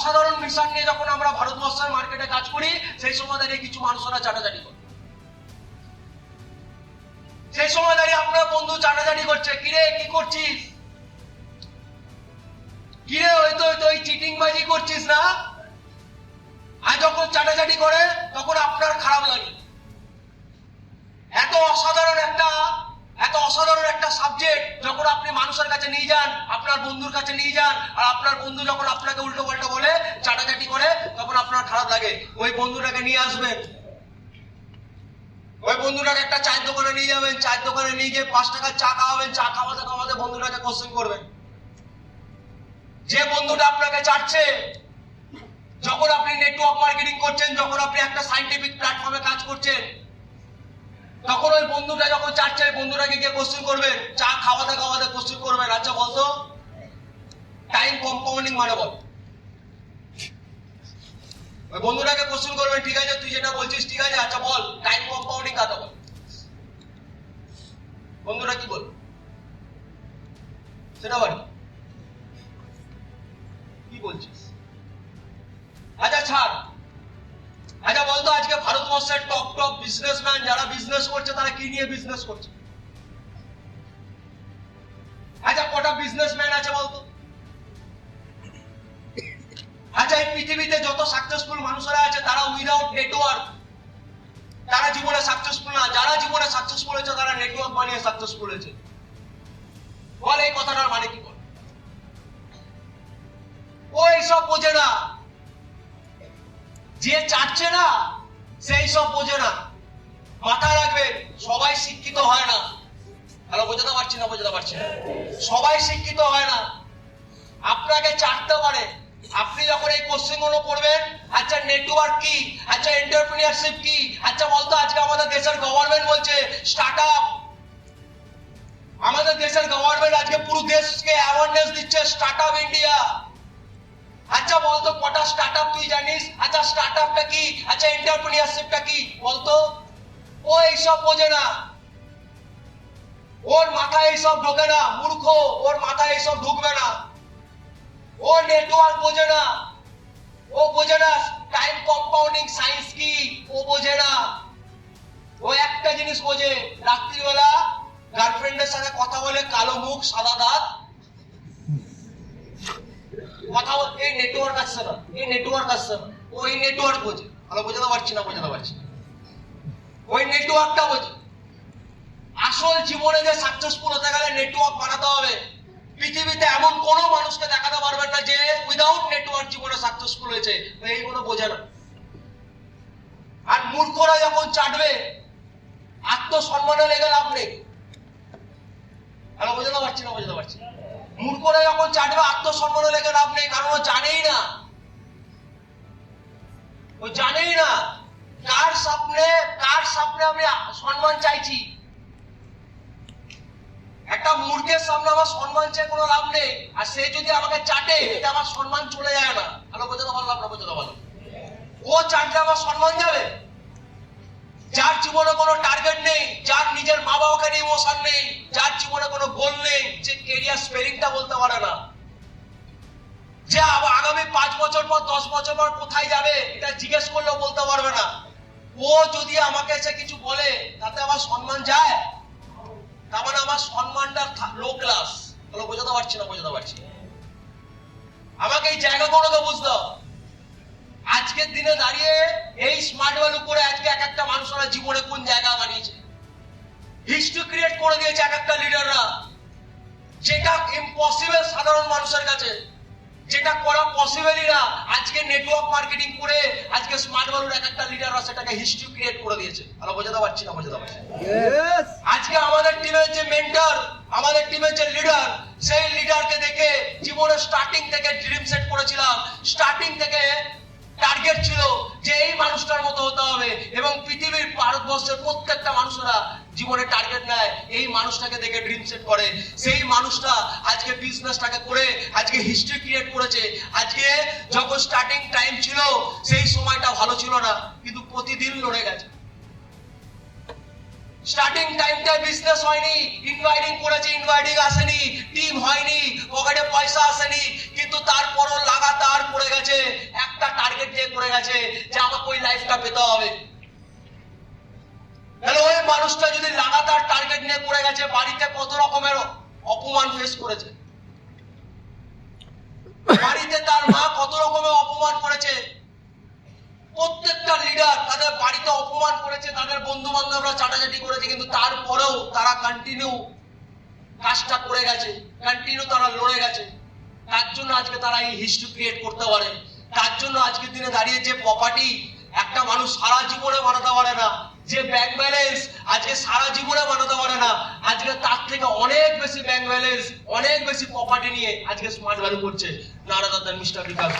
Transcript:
অসাধারণ মিশন নিয়ে যখন আমরা ভারতবর্ষের মার্কেটে কাজ করি, সেই সময় দাঁড়িয়ে কিছু মানুষরা চাটাচাটি করে। সেই সময় দাঁড়িয়ে আপনার বন্ধু চাটাচাটি করছে, কিরে কি করছিস, কিরে ওই তো চিটিংবাজি করছিস না। আর যখন চাটাচাটি করে তখন আপনার খারাপ লাগে। এত অসাধারণ একটা সাবজেক্ট যখন আপনি মানুষের কাছে নিয়ে যান, আপনার বন্ধুর কাছে নিয়ে যান, আর আপনার বন্ধু যখন আপনাকে উল্টো পাল্টা বলে, চাটাচাটি করে, তখন আপনার খারাপ লাগে। ওই বন্ধুটাকে নিয়ে আসবেন, ওই বন্ধুটাকে একটা চায়ের দোকানে নিয়ে যাবেন, চায়ের দোকানে নিয়ে গিয়ে 5 টাকার চা খাওয়াবেন, চা খাওয়াতে খাওয়াতে বন্ধুটাকে কোশ্চেন করবেন। যে বন্ধুটা আপনাকে চাটছে, যখন আপনি নেটওয়ার্ক মার্কেটিং করছেন, যখন আপনি একটা সায়েন্টিফিক প্ল্যাটফর্মে কাজ করছেন, তখন ওই বন্ধুটা যখন চাটছে, বন্ধুটাকে গিয়ে কোশ্চেন করবেন, চা খাওয়াতে খাওয়াতে কোশ্চেন করবেন, আচ্ছা বলতো টাইম কম্পাউন্ডিং মানে বল। ওই বন্ধুটাকে কোশ্চেন করবেন, ঠিক আছে তুই যেটা বলছিস ঠিক আছে, আচ্ছা বল টাইম কম্পাউন্ডিং কাকে বল। বন্ধুরা কি বল সেটা বল, কি বলছিস, আচ্ছা ছাড়। আচ্ছা বলতো আজকে ভারতবর্ষের টপ বিজনেসম্যান যারা বিজনেস করছে, তারা কি নিয়ে বিজনেস করছে? আচ্ছা কটা বিজনেসম্যান আছে বলতো? আচ্ছা এই পৃথিবীতে যত সাকসেসফুল মানুষরা আছে, তারা উইদাউট নেটওয়ার্ক তারা জীবনে সাকসেসফুল না। যারা জীবনে সাকসেসফুল হয়েছে, তারা নেটওয়ার্ক বানিয়ে সাকসেসফুল হয়েছে। বল এই কথাটার মানে কি? বল ওই সব বোঝে না, যে চাচ্ছে না সেই সব বোঝে না। মাথায় রাখবেন, সবাই শিক্ষিত হয় না। হ্যালো, বোঝাতে পারছি না? সবাই শিক্ষিত হয় না। আপনাকে চাটতে পারে। আপনি যখন এই কোশ্চেন গুলো করবেন, আচ্ছা নেটওয়ার্ক কি, আচ্ছা এন্টারপ্রেনিয়রশিপ কি, আচ্ছা বলতো আজকে আমাদের দেশের গভর্নমেন্ট বলছে স্টার্টআপ। আমাদের দেশের গভর্নমেন্ট আজকে পুরো দেশকে অ্যাওয়ারনেস দিচ্ছে স্টার্টআপ ইন্ডিয়া। আচ্ছা বলতো কটা স্টার্টআপ তুই জানিস? আচ্ছা স্টার্টআপটা কি, আচ্ছা এন্টারপ্রেনিয়রশিপটা কি বলতো? ও এইসব বোঝে না, ওর মাথায় এইসব ঢোকে না। মূর্খ, ওর মাথায় এইসব ঢুকবে না। ও নেটওয়ার্ক বোঝে না, ও বোঝে না টাইম কম্পাউন্ডিং সায়েন্স কি, ও বোঝে না। ও একটা জিনিস বোঝে, রাত্রিবেলা গার্লফ্রেন্ডের সাথে কথা বলে কালো মুখ সাদা দাঁত কথা বল। এই নেটওয়ার্ক আসছে না, ওই নেটওয়ার্ক বোঝে। ভালো বোঝাতে পারছি না? ওই নেটওয়ার্কটা বোঝে। আসল জীবনে যে সাকসেসফুল হতে গেলে নেটওয়ার্ক বানাতে হবে। পৃথিবীতে এমন কোন মানুষকে দেখাতে পারবেন না যে উইদাউট নেটওয়ার্ক জীবনে সাকসেসফুল হয়েছে। এইগুলো বোঝে না। আর মূর্খরা যখন চাটবে, আত্মসম্মানে লেগে লাভ নেই। ভালো বোঝাতে পারছি না? মূর্খরা যখন চাটবে, আত্মসম্মানে লেগে লাভ নেই, কারণ ও জানেই না কার সামনে আমি সম্মান চাইছি। একটা মূর্খের সামনে আমার সম্মান চেয়ে কোনো লাভ নেই। আর সে যদি আমাকে চাটে, এটা আমার সম্মান চলে যায় না। ভালো বোঝাতে পারলাম না? ও চাটলে আমার সম্মান যাবে। যার জীবনে কোনো টার্গেট নেই, যার নিজের মা বাবাকে নিয়ে ইমোশন নেই, যার জীবনে কোনো গোল নেই, যে কেরিয়ার স্পেলিংটা বলতে পারে না, যে আগামী 5 বছর পর 10 বছর পর কোথায় যাবে এটা জিজ্ঞেস করলেও বলতে পারবে না, ও যদি আমাকে এসে কিছু বলে তাতে আমার সম্মান যায়, তার মানে আমার সম্মানটা লো ক্লাস। তাহলে বোঝাতে পারছি না? আমাকে এই জায়গাগুলোকে বুঝতে হবে। আজকের দিনে দাঁড়িয়ে এই স্মার্ট ভ্যালু করে আজকে এক একটা মানুষরা জীবনে কোন জায়গা বানিয়েছে, হিস্ট্রি ক্রিয়েট করে দিয়েছে এক একটা লিডাররা, যেটা ইম্পসিবল সাধারণ মানুষের কাছে, যেটা করা পসিবলই না। আজকে নেটওয়ার্ক মার্কেটিং করে আজকে স্মার্ট ভ্যালুর এক একটা লিডাররা সেটাকে হিস্ট্রি ক্রিয়েট করে দিয়েছে। ভালো বোঝাতে পারছি না? আজকে আমাদের টিমের যে মেন্টর, আমাদের টিমের যে লিডার, সেই লিডারকে দেখে জীবনে স্টার্টিং থেকে ড্রিম সেট করেছিলাম। স্টার্টিং থেকে টার্গেট ছিল যে এই মানুষটার মতো হতে হবে, এবং পৃথিবীর ভারতবর্ষের প্রত্যেকটা মানুষরা জীবনে টার্গেট নেয়, এই মানুষটাকে দেখে ড্রিম সেট করে। সেই মানুষটা আজকে বিজনেসটাকে করে আজকে হিস্ট্রি ক্রিয়েট করেছে। আজকে যখন স্টার্টিং টাইম ছিল, সেই সময়টা ভালো ছিল না, কিন্তু প্রতিদিন লড়ে গেছে। স্টার্টিং টাইমটা বিজনেস হয়নি, ইনভাইটিং করেছে, ইনভাইটিং আসেনি, টিম হয়নি, পকেটে পয়সা আসেনি, কিন্তু তারপরও লাগাতার করে গেছে, একটা টার্গেট নিয়ে করে গেছে যে আমাকে ওই লাইফটা পেতে হবে। তাহলে ওই মানুষটা যদি লাগাতার টার্গেট নিয়ে করে গেছে, বাড়িতে কত রকমের অপমান ফেস করেছে, বাড়িতে তার মা কত রকমের অপমান করেছে, প্রত্যেকটা লিডার তাদের বাড়িতে অপমান করেছে, তাদের বন্ধু বান্ধবরা চাটাচাটি করেছে, কিন্তু তারপরেও তারা কন্টিনিউ কাজটা করে গেছে, কন্টিনিউ তারা লড়ে গেছে। তার জন্য আজকে তারা এই হিস্ট্রি ক্রিয়েট করতে পারে। তার জন্য আজকের দিনে দাঁড়িয়ে যে প্রপার্টি একটা মানুষ সারা জীবনে বানাতে পারে না, যে ব্যাংক ব্যালেন্স আজকে সারা জীবনে বানাতে পারে না, আজকে তার থেকে অনেক বেশি ব্যাংক ব্যালেন্স, অনেক বেশি প্রপার্টি নিয়ে আজকে স্মার্ট ভ্যালু করছে। নারাদার মিস্টার বিকাশ।